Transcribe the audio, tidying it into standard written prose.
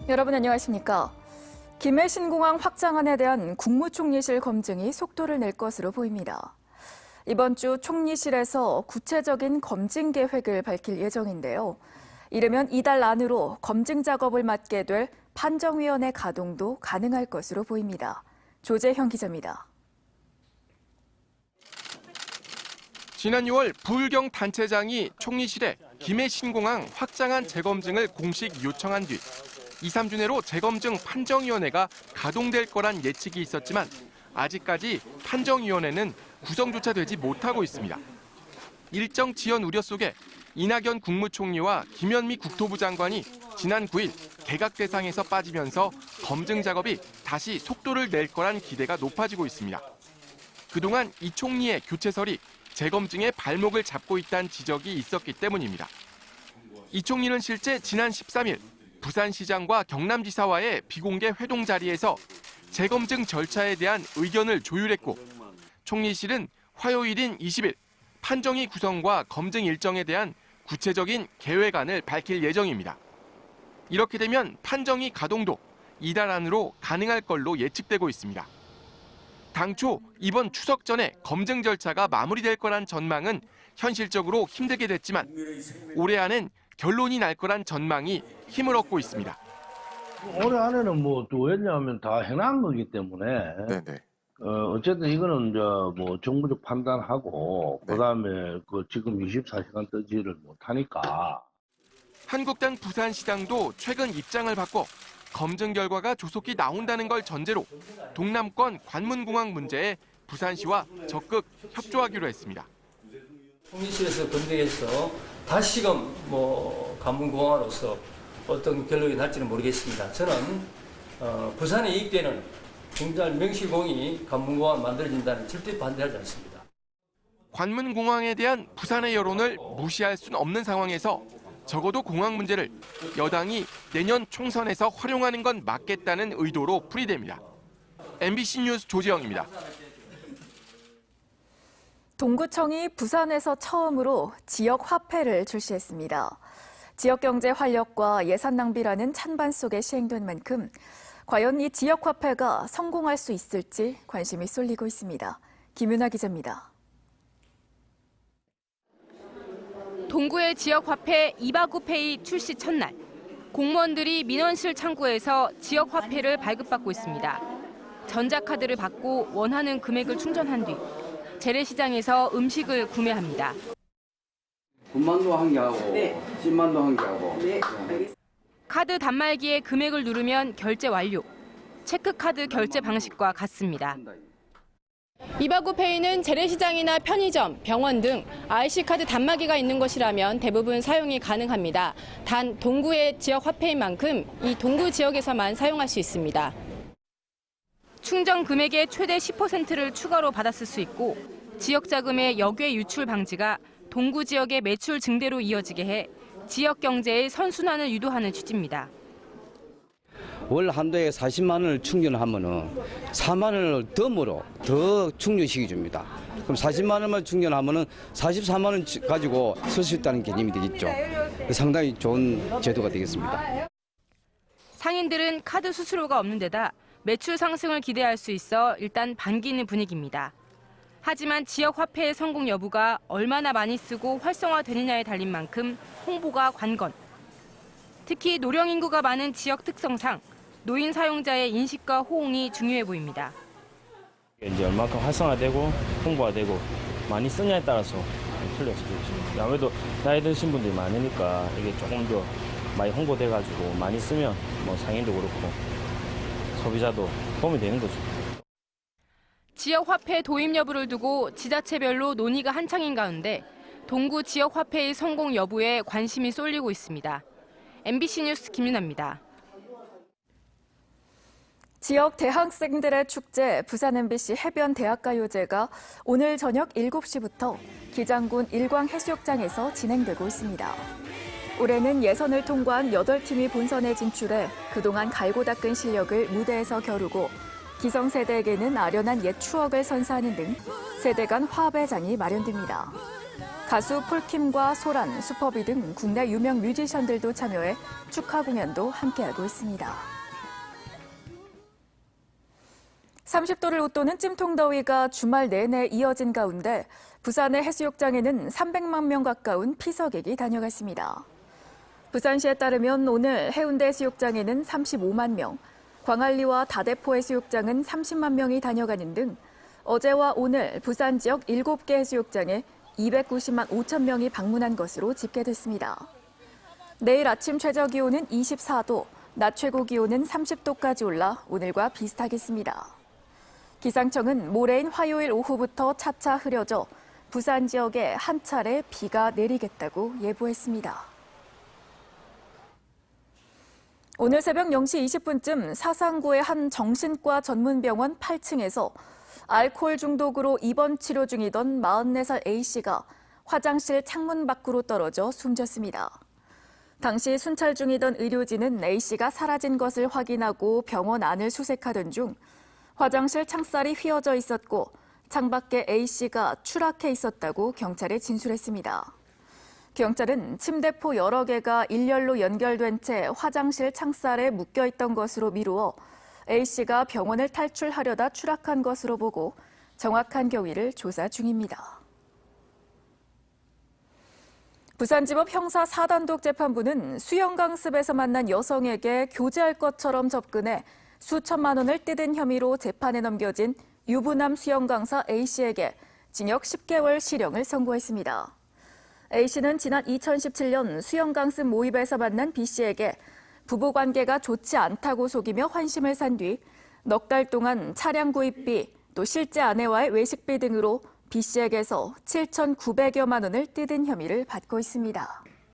여러분 안녕하십니까? 김해 신공항 확장안에 대한 국무총리실 검증이 속도를 낼 것으로 보입니다. 이번 주 총리실에서 구체적인 검증 계획을 밝힐 예정인데요. 이르면 이달 안으로 검증 작업을 맡게 될 판정위원회 가동도 가능할 것으로 보입니다. 조재형 기자입니다. 지난 6월 부울경 단체장이 총리실에 김해 신공항 확장안 재검증을 공식 요청한 뒤 2, 3주 내로 재검증 판정위원회가 가동될 거란 예측이 있었지만 아직까지 판정위원회는 구성조차 되지 못하고 있습니다. 일정 지연 우려 속에 이낙연 국무총리와 김현미 국토부 장관이 지난 9일 개각 대상에서 빠지면서 검증 작업이 다시 속도를 낼 거란 기대가 높아지고 있습니다. 그동안 이 총리의 교체설이 재검증의 발목을 잡고 있다는 지적이 있었기 때문입니다. 이 총리는 실제 지난 13일 부산시장과 경남지사와의 비공개 회동 자리에서 재검증 절차에 대한 의견을 조율했고 총리실은 화요일인 20일 판정위 구성과 검증 일정에 대한 구체적인 계획안을 밝힐 예정입니다. 이렇게 되면 판정위 가동도 이달 안으로 가능할 걸로 예측되고 있습니다. 당초 이번 추석 전에 검증 절차가 마무리될 거란 전망은 현실적으로 힘들게 됐지만 올해 안엔 결론이 날 거란 전망이 힘을 얻고 있습니다. 올해 안에는 왜냐하면 다 해놓은 거기 때문에 어쨌든 이거는 정부적 판단하고 그다음에 지금 24시간 뜨지를 못하니까. 한국당 부산시장도 최근 입장을 바꿔 검증 결과가 조속히 나온다는 걸 전제로 동남권 관문공항 문제에 부산시와 적극 협조하기로 했습니다. 총리실에서 검증해서 다시금 관문공항으로서 어떤 결론이 날지는 모르겠습니다. 저는 부산에 이익되는 굉장히 명실공히 관문공항 만들어진다는 절대 반대하지 않습니다. 관문공항에 대한 부산의 여론을 무시할 수는 없는 상황에서 적어도 공항 문제를 여당이 내년 총선에서 활용하는 건 맞겠다는 의도로 풀이됩니다. MBC 뉴스 조재영입니다. 동구청이 부산에서 처음으로 지역 화폐를 출시했습니다. 지역 경제 활력과 예산 낭비라는 찬반 속에 시행된 만큼 과연 이 지역 화폐가 성공할 수 있을지 관심이 쏠리고 있습니다. 김윤아 기자입니다. 동구의 지역화폐 이바구페이 출시 첫날, 공무원들이 민원실 창구에서 지역화폐를 발급받고 있습니다. 전자카드를 받고 원하는 금액을 충전한 뒤 재래시장에서 음식을 구매합니다. 9만도 한 개 하고 10만도 한 개 하고. 카드 단말기에 금액을 누르면 결제 완료. 체크카드 결제 방식과 같습니다. 이바구페이는 재래시장이나 편의점, 병원 등 IC카드 단말기가 있는 곳이라면 대부분 사용이 가능합니다. 단 동구의 지역 화폐인 만큼 이 동구 지역에서만 사용할 수 있습니다. 충전 금액의 최대 10%를 추가로 받았을 수 있고 지역 자금의 역외 유출 방지가 동구 지역의 매출 증대로 이어지게 해 지역 경제의 선순환을 유도하는 취지입니다. 월 한도에 40만 원을 충전하면은 4만 원을 더 충전시켜 줍니다. 그럼 40만 원만 충전하면은 44만 원 가지고 쓸 수 있다는 개념이 되겠죠. 상당히 좋은 제도가 되겠습니다. 상인들은 카드 수수료가 없는 데다 매출 상승을 기대할 수 있어 일단 반기는 분위기입니다. 하지만 지역 화폐의 성공 여부가 얼마나 많이 쓰고 활성화되느냐에 달린 만큼 홍보가 관건. 특히 노령 인구가 많은 지역 특성상 노인 사용자의 인식과 호응이 중요해 보입니다. 이제 얼마큼 활성화되고 홍보가 되고 많이 쓰냐에 따라서 틀려지겠죠. 아무래도 나이 드신 분들이 많으니까 이게 조금 더 많이 홍보돼가지고 많이 쓰면 상인도 그렇고 소비자도 도움이 되는 거죠. 지역 화폐 도입 여부를 두고 지자체별로 논의가 한창인 가운데 동구 지역 화폐의 성공 여부에 관심이 쏠리고 있습니다. MBC 뉴스 김윤아입니다. 지역 대학생들의 축제 부산 MBC 해변 대학가요제가 오늘 저녁 7시부터 기장군 일광해수욕장에서 진행되고 있습니다. 올해는 예선을 통과한 8팀이 본선에 진출해 그동안 갈고 닦은 실력을 무대에서 겨루고 기성세대에게는 아련한 옛 추억을 선사하는 등 세대 간 화합의 장이 마련됩니다. 가수 폴킴과 소란, 슈퍼비 등 국내 유명 뮤지션들도 참여해 축하 공연도 함께하고 있습니다. 30도를 웃도는 찜통더위가 주말 내내 이어진 가운데 부산의 해수욕장에는 300만 명 가까운 피서객이 다녀갔습니다. 부산시에 따르면 오늘 해운대 해수욕장에는 35만 명, 광안리와 다대포 해수욕장은 30만 명이 다녀가는 등 어제와 오늘 부산 지역 7개 해수욕장에 290만 5천 명이 방문한 것으로 집계됐습니다. 내일 아침 최저기온은 24도, 낮 최고기온은 30도까지 올라 오늘과 비슷하겠습니다. 기상청은 모레인 화요일 오후부터 차차 흐려져 부산 지역에 한 차례 비가 내리겠다고 예보했습니다. 오늘 새벽 0시 20분쯤 사상구의 한 정신과 전문병원 8층에서 알코올 중독으로 입원 치료 중이던 44살 A씨가 화장실 창문 밖으로 떨어져 숨졌습니다. 당시 순찰 중이던 의료진은 A씨가 사라진 것을 확인하고 병원 안을 수색하던 중 화장실 창살이 휘어져 있었고 창밖에 A씨가 추락해 있었다고 경찰에 진술했습니다. 경찰은 침대포 여러 개가 일렬로 연결된 채 화장실 창살에 묶여 있던 것으로 미루어 A씨가 병원을 탈출하려다 추락한 것으로 보고 정확한 경위를 조사 중입니다. 부산지법 형사 4단독 재판부는 수영강습에서 만난 여성에게 교제할 것처럼 접근해 수천만 원을 뜯은 혐의로 재판에 넘겨진 유부남 수영강사 A씨에게 징역 10개월 실형을 선고했습니다. A씨는 지난 2017년 수영강습 모임에서 만난 B씨에게 부부관계가 좋지 않다고 속이며 환심을 산 뒤 넉 달 동안 차량 구입비, 또 실제 아내와의 외식비 등으로 B씨에게서 7,900여만 원을 뜯은 혐의를 받고 있습니다.